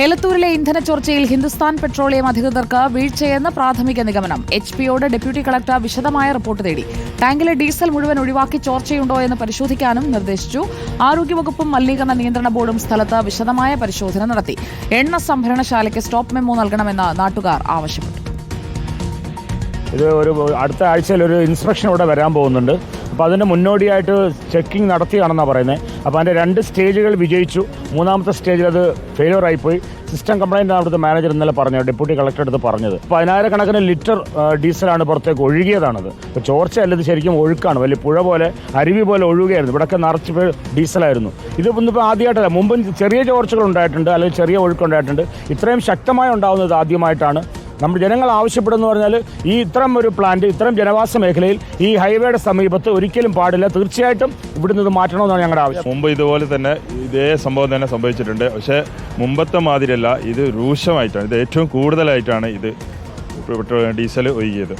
എലത്തൂരിലെ ഇന്ധന ചോർച്ചയിൽ ഹിന്ദുസ്ഥാൻ പെട്രോളിയം അധികൃതർക്ക് വീഴ്ചയെന്ന് പ്രാഥമിക നിഗമനം. HPയോട് ഡെപ്യൂട്ടി കളക്ടർ വിശദമായ റിപ്പോർട്ട് തേടി. ടാങ്കിലെ ഡീസൽ മുഴുവൻ ഒഴിവാക്കി ചോർച്ചയുണ്ടോ എന്ന് പരിശോധിക്കാനും നിർദ്ദേശിച്ചു. ആരോഗ്യവകുപ്പും മലിനീകരണ നിയന്ത്രണ ബോർഡും സ്ഥലത്ത് വിശദമായ പരിശോധന നടത്തി. എണ്ണ സംഭരണശാലയ്ക്ക് സ്റ്റോപ്പ് മെമ്മോ നൽകണമെന്ന് നാട്ടുകാർ ആവശ്യപ്പെട്ടു. ഇത് അടുത്ത ആഴ്ചയിൽ ഒരു ഇൻസ്പെക്ഷൻ ഇവിടെ വരാൻ പോകുന്നുണ്ട്. അപ്പോൾ അതിൻ്റെ മുന്നോടിയായിട്ട് ചെക്കിംഗ് നടത്തിയാണെന്നാണ് പറയുന്നത്. അപ്പോൾ അതിൻ്റെ 2 സ്റ്റേജുകൾ വിജയിച്ചു. 3ാമത്തെ സ്റ്റേജിൽ അത് ഫെയിലിയർ ആയിപ്പോയി. സിസ്റ്റം കംപ്ലൈൻ്റ് അവിടുത്തെ മാനേജർ ഇന്നലെ പറഞ്ഞു, ഡെപ്യൂട്ടി കളക്ടർ അടുത്ത് പറഞ്ഞത്. 10,000 ലിറ്റർ ഡീസലാണ് പുറത്തേക്ക് ഒഴുകിയതാണത്. ഇപ്പോൾ ചോർച്ചയല്ല, ഇത് ശരിക്കും ഒഴുക്കാണ്. വലിയ പുഴ പോലെ അരുവി പോലെ ഒഴുകുകയായിരുന്നു. ഇവിടെയൊക്കെ നിറച്ച് ഡീസലായിരുന്നു. ഇത് ഒന്നിപ്പോൾ ആദ്യമായിട്ടല്ല, മുമ്പും ചെറിയ ചോർച്ചകൾ ഉണ്ടായിട്ടുണ്ട്, അല്ലെങ്കിൽ ചെറിയ ഒഴുക്കുണ്ടായിട്ടുണ്ട്. ഇത്രയും ശക്തമായി ഉണ്ടാകുന്നത് ആദ്യമായിട്ടാണ്. നമ്മൾ ജനങ്ങൾ ആവശ്യപ്പെടുന്നു പറഞ്ഞാൽ ഈ ഇത്തരം ഒരു പ്ലാന്റ് ഇത്തരം ജനവാസ മേഖലയിൽ ഈ ഹൈവേയുടെ സമീപത്ത് ഒരിക്കലും പാടില്ല. തീർച്ചയായിട്ടും ഇവിടുന്ന് ഇത് മാറ്റണമെന്നാണ് ഞങ്ങളുടെ ആവശ്യം. മുമ്പ് ഇതുപോലെ തന്നെ ഇതേ സംഭവം തന്നെ സംഭവിച്ചിട്ടുണ്ട്. പക്ഷേ മുമ്പത്തെ മാതിരിയല്ല, ഇത് രൂക്ഷമായിട്ടാണ്, ഇത് ഏറ്റവും കൂടുതലായിട്ടാണ് ഇത് ഡീസൽ ഒഴുകിയത്.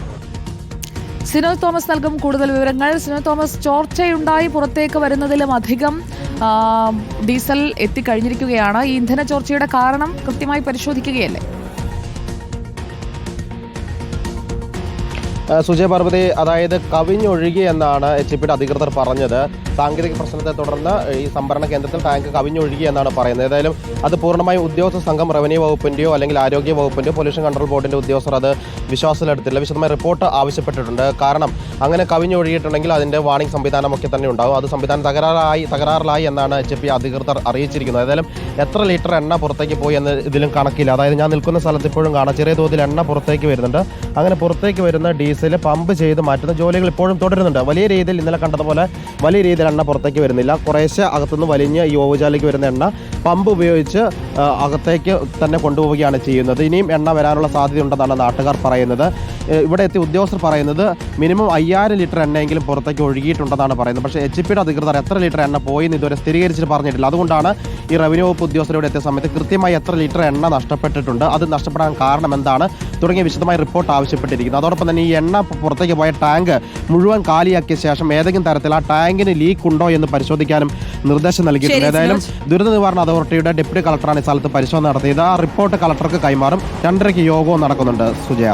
സിനോ തോമസ് നൽകും കൂടുതൽ വിവരങ്ങൾ. സിനോ തോമസ്, ചോർച്ചയുണ്ടായി പുറത്തേക്ക് വരുന്നതിലും അധികം ഡീസൽ എത്തിക്കഴിഞ്ഞിരിക്കുകയാണ്. ഈ ഇന്ധന ചോർച്ചയുടെ കാരണം കൃത്യമായി പരിശോധിക്കുകയല്ലേ? സുജയ പാർവതി, അതായത് കവിഞ്ഞൊഴുകി എന്നാണ് HPയുടെ അധികൃതർ പറഞ്ഞത്. സാങ്കേതിക പ്രശ്നത്തെ തുടർന്ന് ഈ സംഭരണ കേന്ദ്രത്തിൽ ടാങ്ക് കവിഞ്ഞൊഴുകി എന്നാണ് പറയുന്നത്. ഏതായാലും അത് പൂർണ്ണമായും ഉദ്യോഗസ്ഥ സംഘം റവന്യൂ വകുപ്പിൻ്റെയോ അല്ലെങ്കിൽ ആരോഗ്യ വകുപ്പിൻ്റെയോ പൊല്യൂഷൻ കൺട്രോൾ ബോർഡിൻ്റെ ഉദ്യോഗസ്ഥർ അത് വിശ്വാസത്തിലെടുത്തില്ല. വിശദമായ റിപ്പോർട്ട് ആവശ്യപ്പെട്ടിട്ടുണ്ട്. കാരണം അങ്ങനെ കവിഞ്ഞൊഴുകിയിട്ടുണ്ടെങ്കിൽ അതിൻ്റെ വാണിംഗ് സംവിധാനമൊക്കെ തന്നെ ഉണ്ടാകും. അത് സംവിധാനം തകരാറിലായി എന്നാണ് HP അധികൃതർ അറിയിച്ചിരിക്കുന്നത്. ഏതായാലും എത്ര ലിറ്റർ എണ്ണ പുറത്തേക്ക് പോയി എന്ന് ഇതിലും കണക്കില്ല. അതായത് ഞാൻ നിൽക്കുന്ന സ്ഥലത്ത് ഇപ്പോഴും കാണാം, ചെറിയ തോതിൽ എണ്ണ പുറത്തേക്ക് വരുന്നുണ്ട്. അങ്ങനെ പുറത്തേക്ക് വരുന്ന ഡീസൽ പമ്പ് ചെയ്ത് മാറ്റുന്ന ജോലികൾ ഇപ്പോഴും തുടരുന്നുണ്ട്. വലിയ രീതിയിൽ ഇന്നലെ കണ്ടതുപോലെ വലിയ രീതിയിൽ എണ്ണ പുറത്തേക്ക് വരുന്നില്ല. കുറേശ്ശെ അകത്തുനിന്ന് വലിഞ്ഞ് ഈ ഓവുചാലിലേക്ക് വരുന്ന എണ്ണ പമ്പ് ഉപയോഗിച്ച് അകത്തേക്ക് തന്നെ കൊണ്ടുപോവുകയാണ് ചെയ്യുന്നത്. ഇനിയും എണ്ണ വരാനുള്ള സാധ്യതയുണ്ടെന്നാണ് നാട്ടുകാർ പറയുന്നത്. ഇവിടെ എത്തി ഉദ്യോഗസ്ഥർ പറയുന്നത് മിനിമം 5000 ലിറ്റർ എണ്ണയെങ്കിലും പുറത്തേക്ക് ഒഴുകിയിട്ടുണ്ടെന്നാണ് പറയുന്നത്. പക്ഷേ HPയുടെ അധികൃതർ എത്ര ലിറ്റർ എണ്ണ പോയി എന്ന് ഇതുവരെ സ്ഥിരീകരിച്ചിട്ട് പറഞ്ഞിട്ടില്ല. അതുകൊണ്ടാണ് ഈ റവന്യൂ വകുപ്പ് ഉദ്യോഗസ്ഥർ ഇവിടെ എത്തിയ സമയത്ത് കൃത്യമായി എത്ര ലിറ്റർ എണ്ണ നഷ്ടപ്പെട്ടിട്ടുണ്ട്, അത് നഷ്ടപ്പെടാൻ കാരണം എന്താണ് തുടങ്ങിയ വിശദമായ റിപ്പോർട്ട് ആവശ്യപ്പെട്ടിരിക്കുന്നത്. അതോടൊപ്പം തന്നെ ഈ എണ്ണ പുറത്തേക്ക് പോയ ടാങ്ക് മുഴുവൻ കാലിയാക്കിയ ശേഷം ഏതെങ്കിലും തരത്തിൽ ആ ടാങ്കിന് ലീക്ക് ഉണ്ടോ എന്ന് പരിശോധിക്കാനും നിർദ്ദേശം നൽകിയിട്ടുണ്ട്. ഏതായാലും ദുരന്ത നിവാരണ അതോറിറ്റിയുടെ ഡെപ്യൂട്ടി കളക്ടറാണ് ഈ സ്ഥലത്ത് പരിശോധന നടത്തിയത്. ആ റിപ്പോർട്ട് കളക്ടർക്ക് കൈമാറും. 2:30 യോഗവും നടക്കുന്നുണ്ട്. സുജയ.